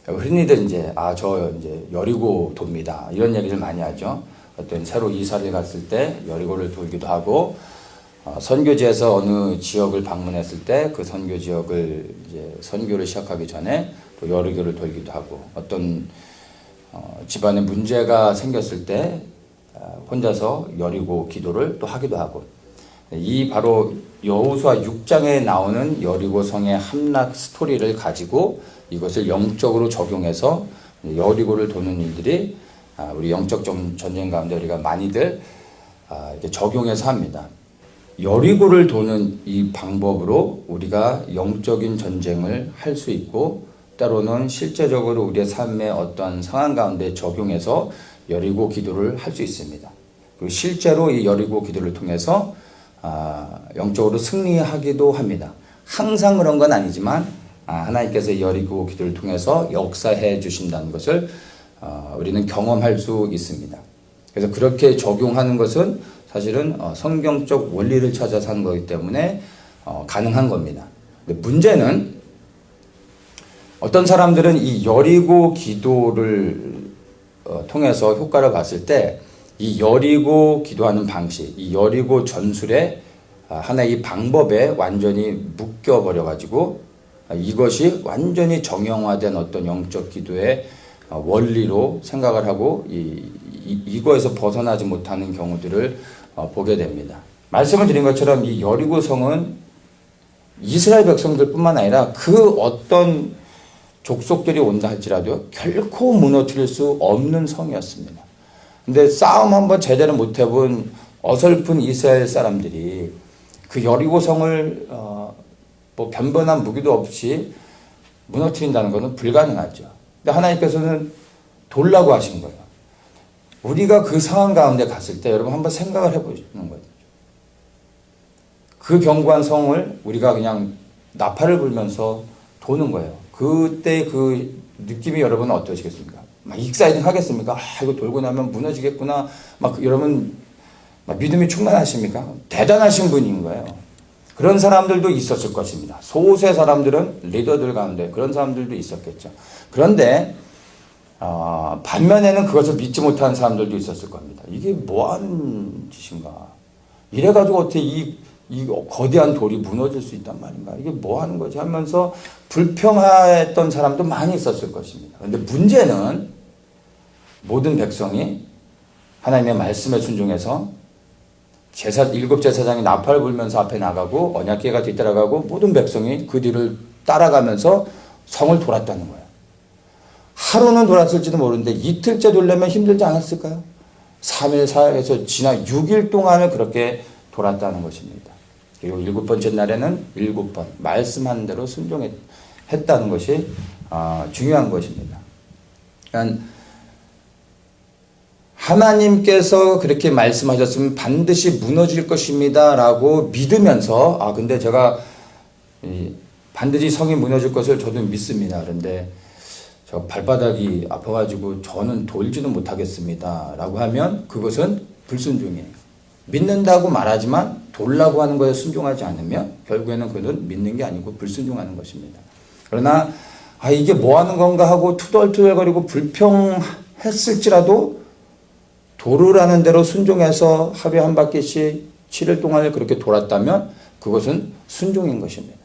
흔히들 이제 저 이제 여리고 돕니다 이런 얘기를 많이 하죠. 어떤 새로 이사를 갔을 때 여리고를 돌기도 하고, 선교지에서 어느 지역을 방문했을 때 그 선교 지역을 이제 선교를 시작하기 전에 또 여리고를 돌기도 하고, 어떤 집안에 문제가 생겼을 때 혼자서 여리고 기도를 또 하기도 하고, 이 바로 여호수아 6장에 나오는 여리고성의 함락 스토리를 가지고 이것을 영적으로 적용해서 여리고를 도는 일들이 우리 영적 전쟁 가운데 우리가 많이들 이렇게 적용해서 합니다. 여리고를 도는 이 방법으로 우리가 영적인 전쟁을 할 수 있고, 때로는 실제적으로 우리의 삶의 어떠한 상황 가운데 적용해서 여리고 기도를 할 수 있습니다. 그리고 실제로 이 여리고 기도를 통해서 영적으로 승리하기도 합니다. 항상 그런 건 아니지만 하나님께서 이 여리고 기도를 통해서 역사해 주신다는 것을 우리는 경험할 수 있습니다. 그래서 그렇게 적용하는 것은 사실은 성경적 원리를 찾아서 하는 거기 때문에 가능한 겁니다. 근데 문제는 어떤 사람들은 이 여리고 기도를 통해서 효과를 봤을 때 이 여리고 기도하는 방식, 이 여리고 전술의 하나의 이 방법에 완전히 묶여버려 가지고 이것이 완전히 정형화된 어떤 영적 기도의 원리로 생각을 하고 이거에서 벗어나지 못하는 경우들을 보게 됩니다. 말씀을 드린 것처럼 이 여리고성은 이스라엘 백성들뿐만 아니라 그 어떤 족속들이 온다 할지라도 결코 무너뜨릴 수 없는 성이었습니다. 근데 싸움 한번 제대로 못 해본 어설픈 이스라엘 사람들이 그 여리고성을 뭐 변변한 무기도 없이 무너뜨린다는 것은 불가능하죠. 근데 하나님께서는 돌라고 하신 거예요. 우리가 그 상황 가운데 갔을 때 여러분 한번 생각을 해보시는 거예요. 그 견고한 성을 우리가 그냥 나팔을 불면서 도는 거예요. 그때 그 느낌이 여러분은 어떠시겠습니까? 막 익사이딩 하겠습니까? 이거 돌고 나면 무너지겠구나. 여러분 믿음이 충만하십니까? 대단하신 분인 거예요. 그런 사람들도 있었을 것입니다. 소수의 사람들은 리더들 가운데 그런 사람들도 있었겠죠. 그런데 반면에는 그것을 믿지 못하는 사람들도 있었을 겁니다. 이게 뭐 하는 짓인가? 이래가지고 어떻게 이 거대한 돌이 무너질 수 있단 말인가? 이게 뭐 하는 거지? 하면서 불평했던 사람도 많이 있었을 것입니다. 그런데 문제는 모든 백성이 하나님의 말씀에 순종해서 일곱 제사장이 나팔을 불면서 앞에 나가고 언약궤가 뒤따라가고 모든 백성이 그 뒤를 따라가면서 성을 돌았다는 거예요. 하루는 돌았을지도 모르는데 이틀째 돌려면 힘들지 않았을까요? 3일, 4일에서 지나 6일 동안을 그렇게 돌았다는 것입니다. 그리고 7번째 날에는 7번 말씀하는 대로 순종했다는 것이 중요한 것입니다. 그러니까 하나님께서 그렇게 말씀하셨으면 반드시 무너질 것입니다 라고 믿으면서 근데 제가 반드시 성이 무너질 것을 저도 믿습니다. 그런데 저 발바닥이 아파가지고 저는 돌지도 못하겠습니다 라고 하면 그것은 불순종이에요. 믿는다고 말하지만 돌라고 하는 것에 순종하지 않으면 결국에는 그것은 믿는 게 아니고 불순종하는 것입니다. 그러나 이게 뭐 하는 건가 하고 투덜투덜거리고 불평했을지라도 도르라는 대로 순종해서 하루에 한 바퀴씩 7일 동안을 그렇게 돌았다면 그것은 순종인 것입니다.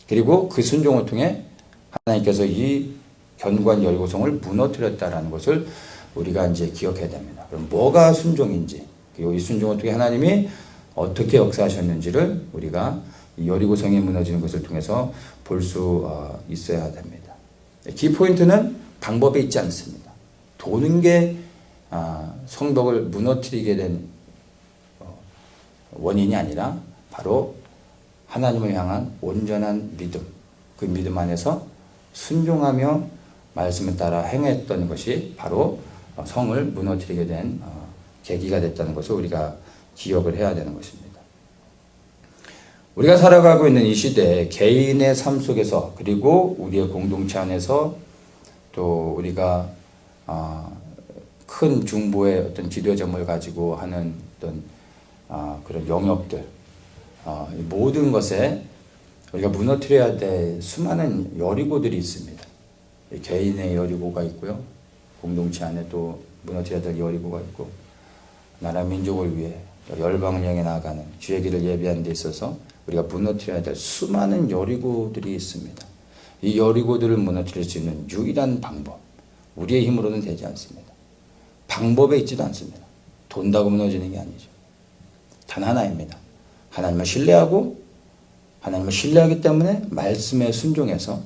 그리고 그 순종을 통해 하나님께서 이 견고한 여리고성을 무너뜨렸다라는 것을 우리가 이제 기억해야 됩니다. 그럼 뭐가 순종인지, 그리고 이 순종을 통해 하나님이 어떻게 역사하셨는지를 우리가 이 여리고성이 무너지는 것을 통해서 볼 수 있어야 됩니다. 키포인트는 방법에 있지 않습니다. 도는 게 성벽을 무너뜨리게 된 원인이 아니라 바로 하나님을 향한 온전한 믿음, 그 믿음 안에서 순종하며 말씀을 따라 행했던 것이 바로 성을 무너뜨리게 된 계기가 됐다는 것을 우리가 기억을 해야 되는 것입니다. 우리가 살아가고 있는 이 시대에 개인의 삶 속에서 그리고 우리의 공동체 안에서 또 우리가 큰 중보의 어떤 기도의 점을 가지고 하는 어떤 그런 영역들, 모든 것에 우리가 무너뜨려야 될 수많은 여리고들이 있습니다. 개인의 여리고가 있고요. 공동체 안에 또 무너뜨려야 될 여리고가 있고, 나라 민족을 위해 열방을 향해 나아가는 주의 길을 예비하는 데 있어서 우리가 무너뜨려야 될 수많은 여리고들이 있습니다. 이 여리고들을 무너뜨릴 수 있는 유일한 방법, 우리의 힘으로는 되지 않습니다. 방법에 있지도 않습니다. 돈다고 무너지는 게 아니죠. 단 하나입니다. 하나님을 신뢰하고, 하나님을 신뢰하기 때문에 말씀에 순종해서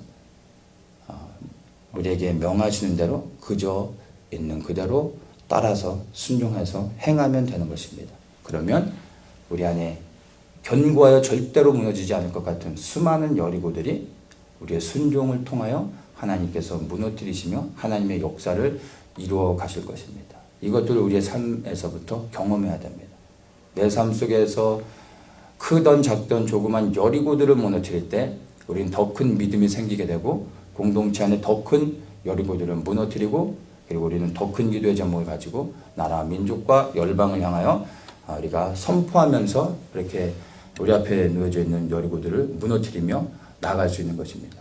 우리에게 명하시는 대로 그저 있는 그대로 따라서 순종해서 행하면 되는 것입니다. 그러면 우리 안에 견고하여 절대로 무너지지 않을 것 같은 수많은 여리고들이 우리의 순종을 통하여 하나님께서 무너뜨리시며 하나님의 역사를 이루어 가실 것입니다. 이것들을 우리의 삶에서부터 경험해야 됩니다. 내 삶 속에서 크던 작던 조그만 여리고들을 무너뜨릴 때 우리는 더 큰 믿음이 생기게 되고, 공동체 안에 더 큰 여리고들을 무너뜨리고, 그리고 우리는 더 큰 기도의 제목을 가지고 나라 민족과 열방을 향하여 우리가 선포하면서 이렇게 우리 앞에 놓여져 있는 여리고들을 무너뜨리며 나아갈 수 있는 것입니다.